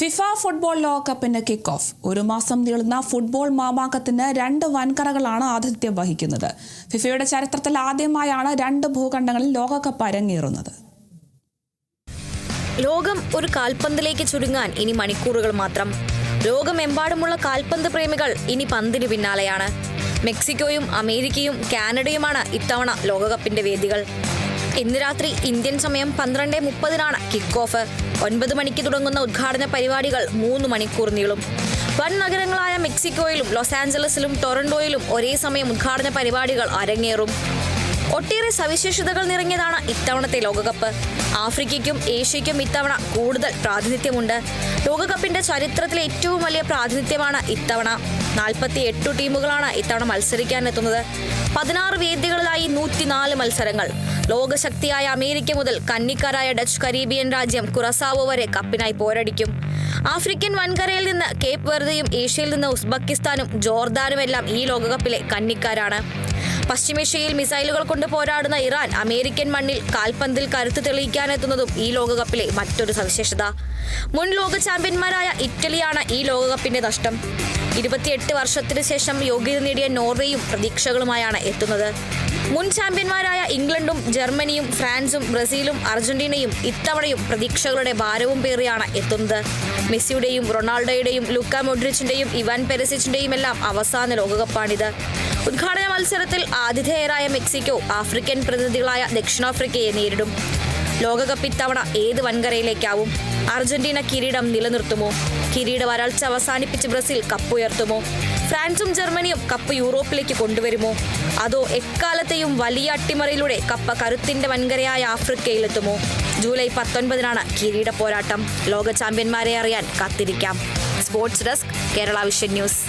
FIFA football ലോകകപ്പിന് kick off. ഒരു മാസം നീളുന്ന ഫുട്ബോൾ മാമാങ്കത്തിന് 2 വൻകരകളാണ് ആതിഥ്യം വഹിക്കുന്നത്. ഫിഫയുടെ ചരിത്രത്തിൽ ആദ്യമായാണ് 2 ഭൂഖണ്ഡങ്ങളിൽ ലോകകപ്പ് അരങ്ങേറുന്നത്. ലോകം ഒരു കാൽപന്തിലേക്ക് ചുരുങ്ങാൻ ഇനി മണിക്കൂറുകൾ മാത്രം. ലോകമെമ്പാടുമുള്ള കാൽപന്ത് പ്രേമികൾ ഇനി പന്തിന് പിന്നാലെയാണ്. മെക്സിക്കോയും അമേരിക്കയും കാനഡയുമാണ് ഇത്തവണ ലോകകപ്പിന്റെ വേദികൾ. ഇന്ന് രാത്രി ഇന്ത്യൻ സമയം 12:30 കിക്ക് ഓഫ്. 9 മണിക്ക് തുടങ്ങുന്ന ഉദ്ഘാടന പരിപാടികൾ 3 മണിക്കൂർ നീളും. വൻ നഗരങ്ങളായ മെക്സിക്കോയിലും ലോസ് ആഞ്ചലസിലും ടൊറന്റോയിലും ഒരേ സമയം ഉദ്ഘാടന പരിപാടികൾ അരങ്ങേറും. ഒട്ടേറെ സവിശേഷതകൾ നിറഞ്ഞതാണ് ഇത്തവണത്തെ ലോകകപ്പ്. ആഫ്രിക്കയ്ക്കും ഏഷ്യയ്ക്കും ഇത്തവണ കൂടുതൽ പ്രാതിനിധ്യമുണ്ട്. ലോകകപ്പിന്റെ ചരിത്രത്തിലെ ഏറ്റവും വലിയ പ്രാതിനിധ്യമാണ് ഇത്തവണ. 48 ടീമുകളാണ് ഇത്തവണ മത്സരിക്കാനെത്തുന്നത്. 16 വേദികളിലായി 104 മത്സരങ്ങൾ. ലോകശക്തിയായ അമേരിക്ക മുതൽ കന്നിക്കാരായ ഡച്ച് കരീബിയൻ രാജ്യം കുറാസാവോ വരെ കപ്പിനായി പോരടിക്കും. ആഫ്രിക്കൻ വൻകരയിൽ നിന്ന് കേപ്പ് വെർദെയും ഏഷ്യയിൽ നിന്ന് ഉസ്ബെക്കിസ്ഥാനും ജോർദാനുമെല്ലാം ഈ ലോകകപ്പിലെ കന്നിക്കാരാണ്. പശ്ചിമേഷ്യയിൽ മിസൈലുകൾ കൊണ്ട് പോരാടുന്ന ഇറാൻ അമേരിക്കൻ മണ്ണിൽ കാൽപന്തിൽ കരുത്ത് തെളിയിക്കാനെത്തുന്നതും ഈ ലോകകപ്പിലെ മറ്റൊരു സവിശേഷത. മുൻ ലോക ചാമ്പ്യന്മാരായ ഇറ്റലിയാണ് ഈ ലോകകപ്പിന്റെ നഷ്ടം. 28 വർഷത്തിന് ശേഷം യോഗ്യത നേടിയ നോർവേയും പ്രതീക്ഷകളുമായാണ് എത്തുന്നത്. മുൻ ചാമ്പ്യന്മാരായ ഇംഗ്ലണ്ടും ജർമ്മനിയും ഫ്രാൻസും ബ്രസീലും അർജന്റീനയും ഇത്തവണയും പ്രതീക്ഷകളുടെ ഭാരവും പേറിയാണ് എത്തുന്നത്. മെസ്സിയുടെയും റൊണാൾഡോയുടെയും ലൂക്ക മോഡ്രിച്ചിന്റെയും ഇവാൻ പെരിസിച്ചിന്റെയും എല്ലാം അവസാന ലോകകപ്പാണിത്. ഉദ്ഘാടന മത്സരത്തിൽ ആതിഥേയരായ മെക്സിക്കോ ആഫ്രിക്കൻ പ്രതിനിധികളായ ദക്ഷിണാഫ്രിക്കയെ നേരിടും. ലോകകപ്പ് ഇത്തവണ ഏത് വൻകരയിലേക്കാവും? അർജന്റീന കിരീടം നിലനിർത്തുമോ? കിരീട വരൾച്ച അവസാനിപ്പിച്ച് ബ്രസീൽ കപ്പുയർത്തുമോ? ഫ്രാൻസും ജർമ്മനിയും കപ്പ് യൂറോപ്പിലേക്ക് കൊണ്ടുവരുമോ? അതോ എക്കാലത്തെയും വലിയ അട്ടിമറിയിലൂടെ കപ്പ് കരുത്തിന്റെ വൻകരയായ ആഫ്രിക്കയിലെത്തുമോ? ജൂലൈ 19 കിരീട പോരാട്ടം. ലോക ചാമ്പ്യന്മാരെ അറിയാൻ കാത്തിരിക്കാം. Sports desk, Kerala vision news.